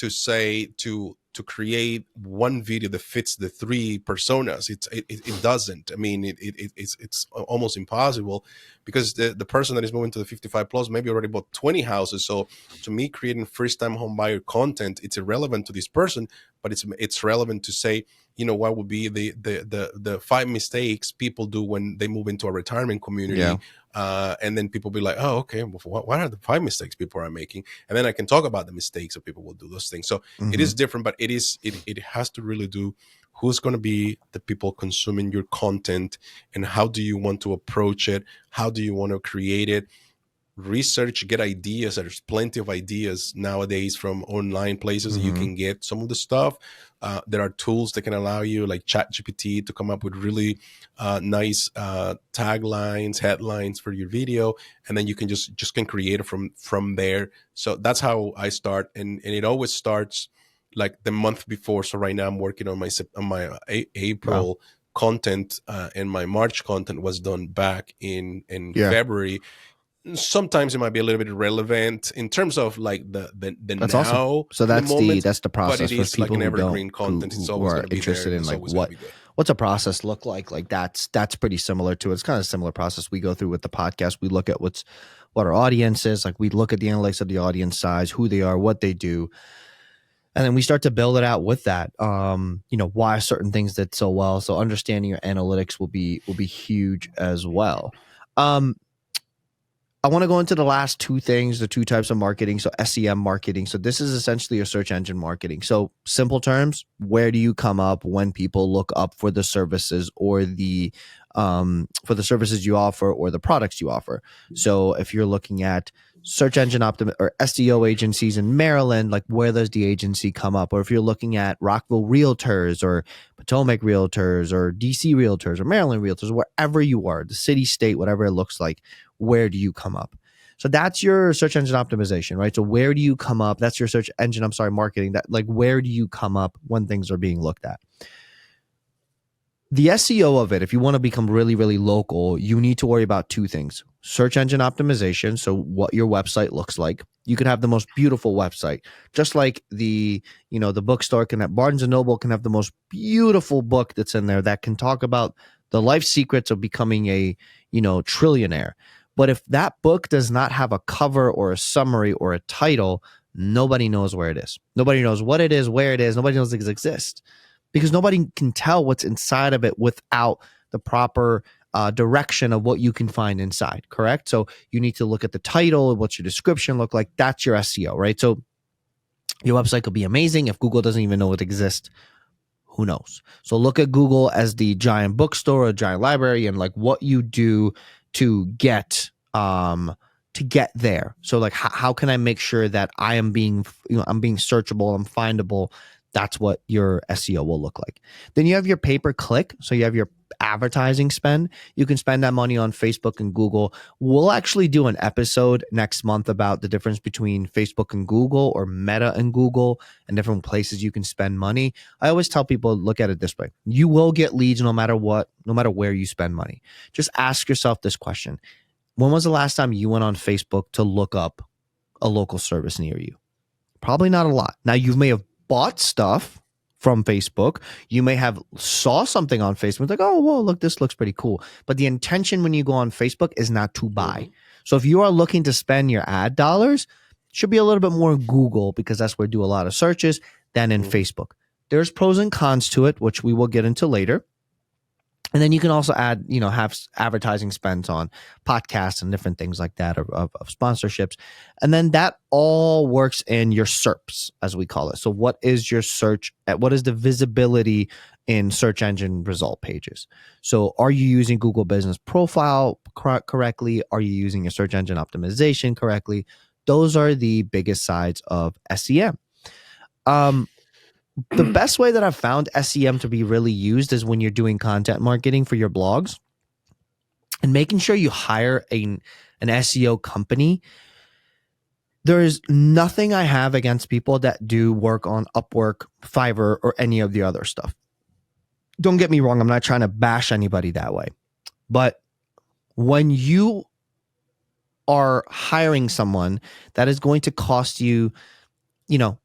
Speaker 2: create one video that fits the three personas. It doesn't. I mean, it's almost impossible, because the person that is moving to the 55 plus maybe already bought 20 houses. So to me, creating first time home buyer content, it's irrelevant to this person, but it's relevant to say, what would be the 5 mistakes people do when they move into a retirement
Speaker 1: Yeah.
Speaker 2: community. And then people be like, oh, okay, well, what are the 5 mistakes people are making? And then I can talk about the mistakes of people will do those things. So it
Speaker 1: Mm-hmm.
Speaker 2: is different, but it has to really do who's going to be the people consuming your content, and how do you want to approach it? How do you want to create it? Research, get ideas. There's plenty of ideas nowadays from online places that you
Speaker 1: Mm-hmm.
Speaker 2: can get some of the stuff. There are tools that can allow you, like ChatGPT, to come up with really nice taglines, headlines for your video, and then you can just can create it from there. So that's how I start, and it always starts like the month before. So right now I'm working on my
Speaker 1: Wow.
Speaker 2: April content, and my March content was done back in
Speaker 1: Yeah.
Speaker 2: February. Sometimes it might be a little bit irrelevant in terms of like the
Speaker 1: That's awesome.
Speaker 2: now
Speaker 1: So
Speaker 2: in the
Speaker 1: that's the
Speaker 2: moment,
Speaker 1: that's the
Speaker 2: but
Speaker 1: process
Speaker 2: it
Speaker 1: for
Speaker 2: is like
Speaker 1: people
Speaker 2: an
Speaker 1: who don't
Speaker 2: evergreen content. It's
Speaker 1: who
Speaker 2: always
Speaker 1: are
Speaker 2: going to be there,
Speaker 1: interested
Speaker 2: and
Speaker 1: in
Speaker 2: it's
Speaker 1: like
Speaker 2: always going to be good.
Speaker 1: what's a process look like? Like that's pretty similar to it. It's kind of a similar process we go through with the podcast. We look at what our audience is, like we look at the analytics of the audience size, who they are, what they do, and then we start to build it out with that. Why certain things did so well. So understanding your analytics will be huge as well. Um, I want to go into the last two things, the two types of marketing. So SEM marketing. So this is essentially your search engine marketing. So simple terms, where do you come up when people look up for the services or for the services you offer or the products you offer? So if you're looking at search engine or SEO agencies in Maryland, like where does the agency come up? Or if you're looking at Rockville Realtors or Potomac Realtors or DC Realtors or Maryland Realtors, wherever you are, the city, state, whatever it looks like, where do you come up? So that's your search engine optimization, right? So where do you come up? That's your search engine, marketing. That, like, where do you come up when things are being looked at? The SEO of it, if you want to become really, really local, you need to worry about two things. Search engine optimization, so what your website looks like. You can have the most beautiful website, just like the bookstore can have, Barnes and Noble can have the most beautiful book that's in there that can talk about the life secrets of becoming a, trillionaire. But if that book does not have a cover or a summary or a title, nobody knows where it is. Nobody knows what it is, where it is. Nobody knows it exists, because nobody can tell what's inside of it without the proper direction of what you can find inside, correct? So you need to look at the title, what's your description look like. That's your SEO, right? So your website could be amazing. If Google doesn't even know it exists, who knows? So look at Google as the giant bookstore, a giant library, and like what you do to get there. So like how can I make sure that I am being I'm being searchable, I'm findable, That's what your SEO will look like. Then you have your pay per click. So you have your advertising spend. You can spend that money on Facebook and Google. We'll actually do an episode next month about the difference between Facebook and Google, or Meta and Google, and different places you can spend money. I always tell people, look at it this way. You will get leads no matter what, no matter where you spend money. Just ask yourself this question. When was the last time you went on Facebook to look up a local service near you? Probably not a lot. Now, you may have bought stuff from Facebook. You may have saw something on Facebook like, oh, well, look, this looks pretty cool. But the intention when you go on Facebook is not to buy. So if you are looking to spend your ad dollars, it should be a little bit more Google, because that's where I do a lot of searches, than in Facebook. There's pros and cons to it, which we will get into later. And then you can also add, have advertising spends on podcasts and different things like that, of sponsorships. And then that all works in your SERPs, as we call it. So what is your search? What is the visibility in search engine result pages? So are you using Google Business Profile correctly? Are you using your search engine optimization correctly? Those are the biggest sides of SEM. The best way that I've found SEM to be really used is when you're doing content marketing for your blogs and making sure you hire an SEO company. There is nothing I have against people that do work on Upwork, Fiverr, or any of the other stuff. Don't get me wrong. I'm not trying to bash anybody that way. But when you are hiring someone that is going to cost you, $300,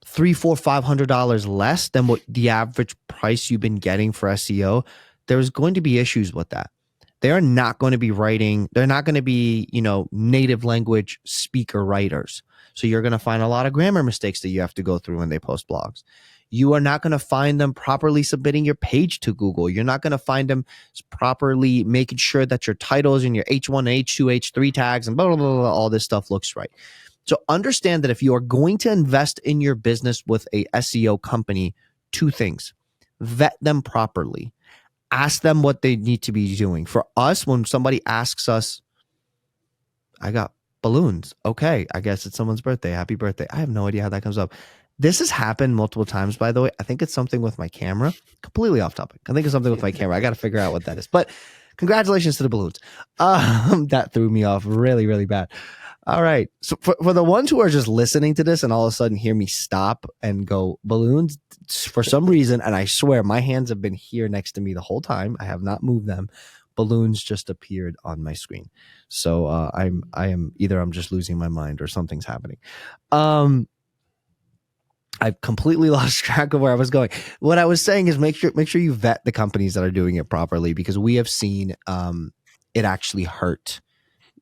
Speaker 1: $400, $500 less than what the average price you've been getting for SEO, there's going to be issues with that. They are not going to be writing. They're not going to be, native language speaker writers. So you're going to find a lot of grammar mistakes that you have to go through when they post blogs. You are not going to find them properly submitting your page to Google. You're not going to find them properly making sure that your titles and your H1, H2, H3 tags and blah, blah, blah, blah, all this stuff looks right. So understand that if you are going to invest in your business with a SEO company, two things: vet them properly. Ask them what they need to be doing. For us, when somebody asks us, I got balloons. Okay, I guess it's someone's birthday. Happy birthday. I have no idea how that comes up. This has happened multiple times, by the way. I think it's something with my camera. Completely off topic. I think it's something with my camera. I got to figure out what that is. But congratulations to the balloons. That threw me off really, really bad. All right. So for the ones who are just listening to this and all of a sudden hear me stop and go balloons, for some reason, and I swear my hands have been here next to me the whole time, I have not moved them, balloons just appeared on my screen. So I am either I'm just losing my mind or something's happening. I've completely lost track of where I was going. What I was saying is make sure you vet the companies that are doing it properly, because we have seen it actually hurt.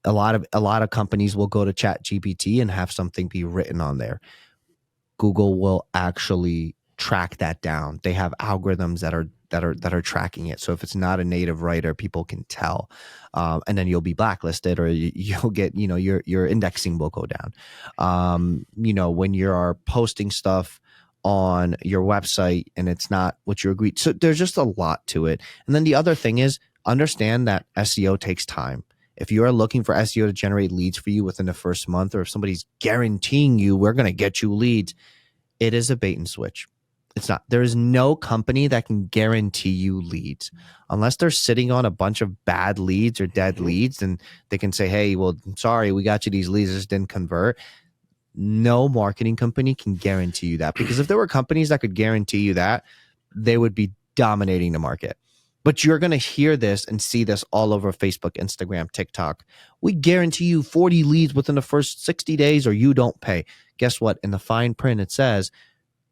Speaker 1: A lot of companies will go to ChatGPT and have something be written on there. Google will actually track that down. They have algorithms that are tracking it. So if it's not a native writer, people can tell, and then you'll be blacklisted, or you'll get your indexing will go down. When you are posting stuff on your website and it's not what you agreed. So there's just a lot to it. And then the other thing is, understand that SEO takes time. If you are looking for SEO to generate leads for you within the first month, or if somebody's guaranteeing you we're going to get you leads, it is a bait and switch. It's not. There is no company that can guarantee you leads unless they're sitting on a bunch of bad leads or dead leads, and they can say, hey, well, I'm sorry, we got you these leads, just didn't convert. No marketing company can guarantee you that, because if there were companies that could guarantee you that, they would be dominating the market. But you're going to hear this and see this all over Facebook, Instagram, TikTok. We guarantee you 40 leads within the first 60 days or you don't pay. Guess what? In the fine print, it says,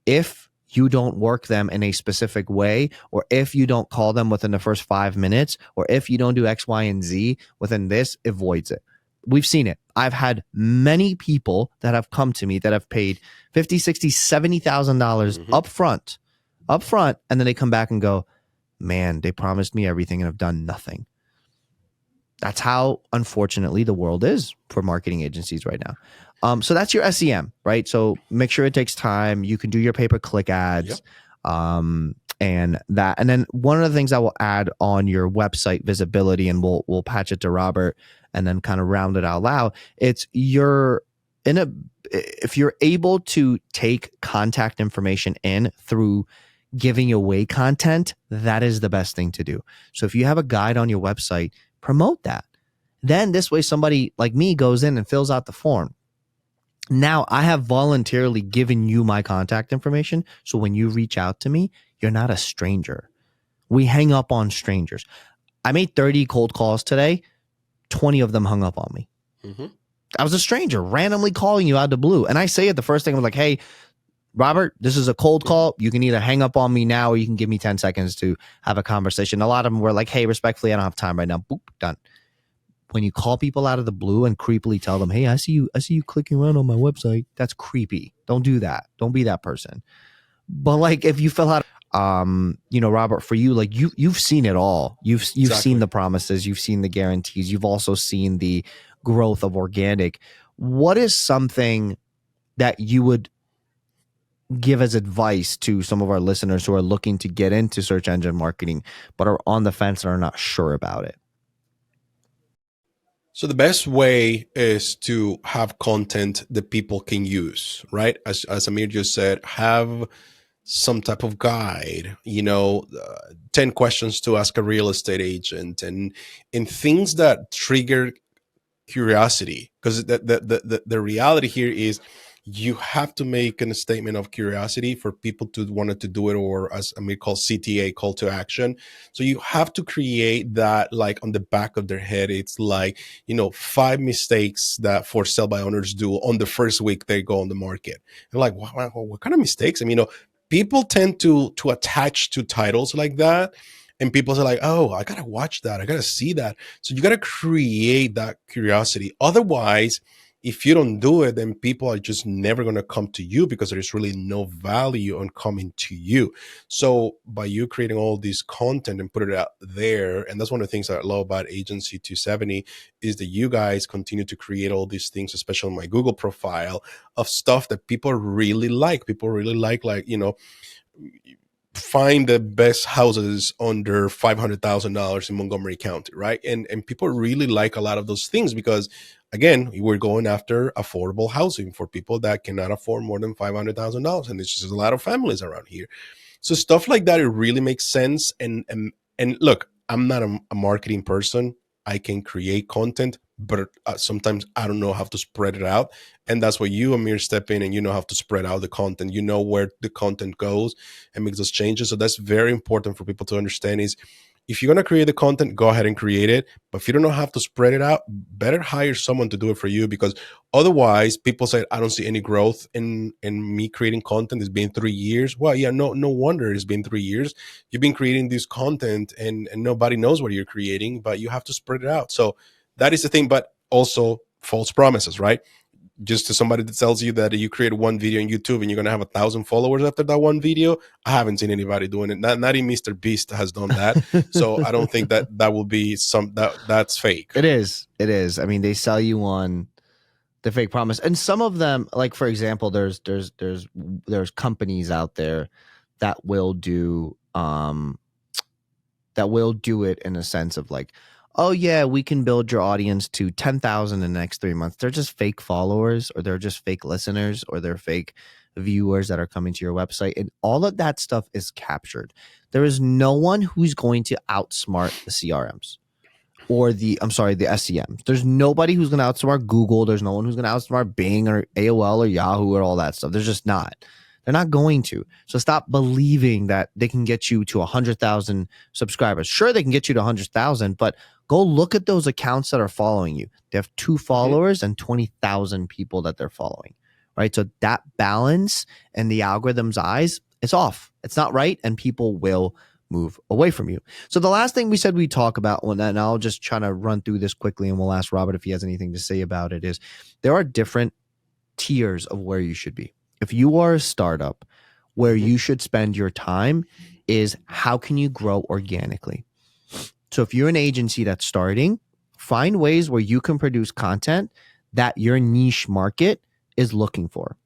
Speaker 1: if you don't work them in a specific way, or if you don't call them within the first 5 minutes, or if you don't do X, Y, and Z within this, it voids it. We've seen it. I've had many people that have come to me that have paid $50,000, $60,000, $70,000 up front, and then they come back and go, man, they promised me everything and have done nothing. That's how, unfortunately, the world is for marketing agencies right now. So that's your SEM, right? So make sure it takes time. You can do your pay-per-click ads. Yep. And then one of the things I will add on your website visibility, and we'll patch it to Robert and then kind of round it out loud. It's your if you're able to take contact information in through giving away content, that is the best thing to do. So if you have a guide on your website, promote that. Then this way somebody like me goes in and fills out the form. Now I have voluntarily given you my contact information. So when you reach out to me, you're not a stranger. We hang up on strangers. I made 30 cold calls today. 20 of them hung up on me. Mm-hmm. I was a stranger randomly calling you out of the blue. And I say it the first thing, I'm like, hey, Robert, this is a cold call. You can either hang up on me now or you can give me 10 seconds to have a conversation. A lot of them were like, hey, respectfully, I don't have time right now. Boop, done. When you call people out of the blue and creepily tell them, hey, I see you clicking around on my website, that's creepy. Don't do that. Don't be that person. But like if you fill out Robert, for you, like you've seen it all. You've exactly. Seen the promises, you've seen the guarantees, you've also seen the growth of organic. What is something that you would give as advice to some of our listeners who are looking to get into search engine marketing but are on the fence and are not sure about it?
Speaker 2: So the best way is to have content that people can use, right? As Amir just said, have some type of guide, 10 questions to ask a real estate agent and things that trigger curiosity. Because the reality here is you have to make a statement of curiosity for people to want to do it, or as Amir calls CTA, call to action. So you have to create that like on the back of their head. It's like, 5 mistakes that for sell by owners do on the first week they go on the market. And like, wow, what kind of mistakes? I mean, people tend to attach to titles like that. And people are like, oh, I got to watch that. I got to see that. So you got to create that curiosity. Otherwise, if you don't do it, then people are just never going to come to you because there's really no value on coming to you. So by you creating all this content and put it out there, and that's one of the things that I love about Agency 270 is that you guys continue to create all these things, especially on my Google profile, of stuff that people really like. People really like, find the best houses under $500,000 in Montgomery County, right? And people really like a lot of those things because, again, we're going after affordable housing for people that cannot afford more than $500,000, and there's just a lot of families around here. So stuff like that, it really makes sense. And look, I'm not a marketing person. I can create content, but sometimes I don't know how to spread it out. And that's where you, Amir, step in and you know how to spread out the content. You know where the content goes and make those changes. So that's very important for people to understand is if you're going to create the content, go ahead and create it. But if you don't know how to spread it out, better hire someone to do it for you, because otherwise people say, I don't see any growth in me creating content. It's been 3 years. Well, yeah, no wonder it's been 3 years. You've been creating this content and nobody knows what you're creating, but you have to spread it out. So that is the thing, but also false promises, right? Just to somebody that tells you that you create one video on YouTube and you're going to have 1,000 followers after that one video. I haven't seen anybody doing it. Not even Mr. Beast has done that. So I don't think that will be that's fake.
Speaker 1: It is. I mean, they sell you on the fake promise. And some of them, like, for example, there's companies out there that will do it in a sense of like, oh yeah, we can build your audience to 10,000 in the next 3 months. They're just fake followers, or they're just fake listeners, or they're fake viewers that are coming to your website. And all of that stuff is captured. There is no one who's going to outsmart the CRMs or the SEMs. There's nobody who's going to outsmart Google. There's no one who's going to outsmart Bing or AOL or Yahoo or all that stuff. There's just not. They're not going to. So stop believing that they can get you to 100,000 subscribers. Sure, they can get you to 100,000, but go look at those accounts that are following you. They have 2 followers and 20,000 people that they're following, right? So that balance in the algorithm's eyes, it's off. It's not right, and people will move away from you. So the last thing we said we talk about, and I'll just try to run through this quickly, and we'll ask Robert if he has anything to say about it, is there are different tiers of where you should be. If you are a startup, where you should spend your time is how can you grow organically? So if you're an agency that's starting, find ways where you can produce content that your niche market is looking for.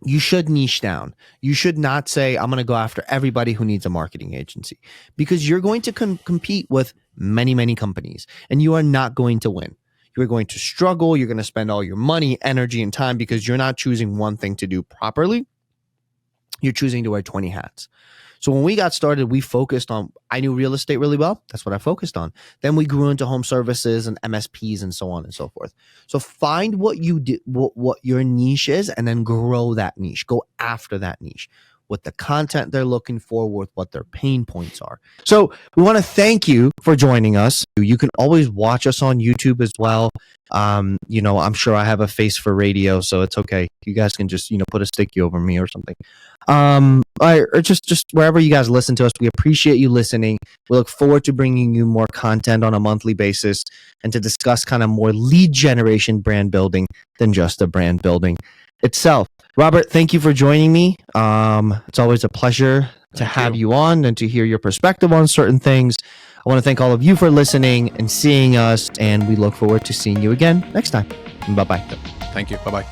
Speaker 1: You should niche down. You should not say, I'm going to go after everybody who needs a marketing agency, because you're going to compete with many, many companies, and you are not going to win. you're going to struggle. You're going to spend all your money, energy, and time because you're not choosing one thing to do properly. You're choosing to wear 20 hats. So when we got started, we focused on, I knew real estate really well. That's what I focused on. Then we grew into home services and MSPs and so on and so forth. So find what you do, what your niche is, and then grow that niche. Go after that niche with the content they're looking for, with what their pain points are. So we want to thank you for joining us. You can always watch us on YouTube as well. I'm sure I have a face for radio, so it's okay. You guys can just, put a sticky over me or something. Or just wherever you guys listen to us. We appreciate you listening. We look forward to bringing you more content on a monthly basis and to discuss kind of more lead generation brand building than just the brand building itself. Robert, thank you for joining me. It's always a pleasure to have you on and to hear your perspective on certain things. I want to thank all of you for listening and seeing us, and we look forward to seeing you again next time. Bye-bye.
Speaker 2: Thank you. Bye-bye.